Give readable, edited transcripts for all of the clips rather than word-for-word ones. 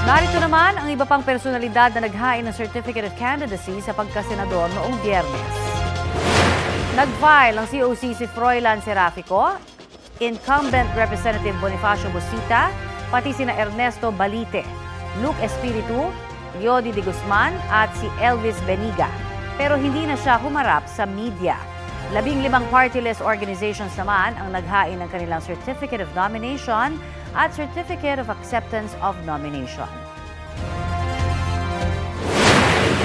Narito naman ang iba pang personalidad na naghain ng Certificate of Candidacy sa pagkasenador noong Biyernes. Nag-file ang COC si Froilan Serafico, incumbent Representative Bonifacio Busita, pati sina Ernesto Balite, Luke Espiritu, Yodi de Guzman at si Elvis Beniga. Pero hindi na siya humarap sa media. 15 party-list organizations naman ang naghain ng kanilang Certificate of Nomination at Certificate of Acceptance of Nomination.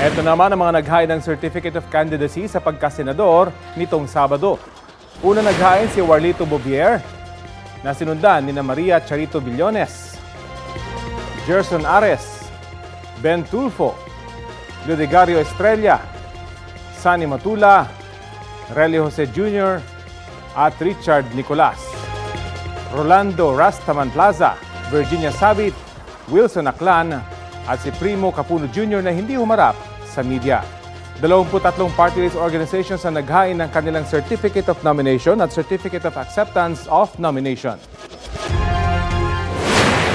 Ito naman ang mga naghain ng Certificate of Candidacy sa pagkasenador nitong Sabado. Una naghain si Warlito Bovier, na sinundan ni Maria Charito Billones, Gerson Ares, Ben Tulfo, Ludegario Estrella, Sani Matula, Relly Jose Jr. at Richard Nicolas. Rolando Rastaman Plaza, Virginia Sabit, Wilson Aklan at si Primo Capuno Jr. na hindi humarap sa media. 23 party-list organizations ang naghain ng kanilang Certificate of Nomination at Certificate of Acceptance of Nomination.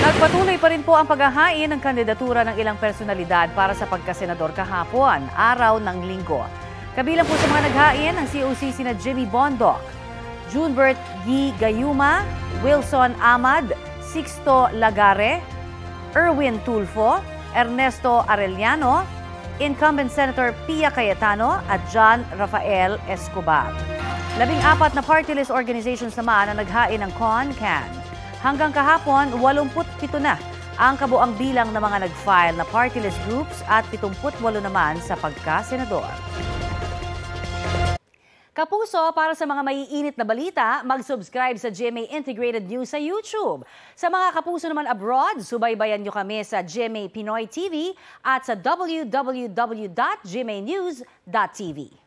Nagpatuloy pa rin po ang paghahain ng kandidatura ng ilang personalidad para sa pagkasenador kahapon, araw ng Linggo. Kabilang po sa mga naghain ang COC sina Jimmy Bondoc, Junbert G. Gayuma, Wilson Amad, Sixto Lagare, Erwin Tulfo, Ernesto Arellano, incumbent Senator Pia Cayetano at John Rafael Escobar. 14 na party-list organizations naman ang naghain ng CONCAN. Hanggang kahapon, 87 na ang kabuang bilang ng mga nag-file na party-list groups at 78 naman sa pagkasenador. Kapuso, para sa mga maiinit na balita, mag-subscribe sa GMA Integrated News sa YouTube. Sa mga kapuso naman abroad, subaybayan nyo kami sa GMA Pinoy TV at sa www.gmanews.tv.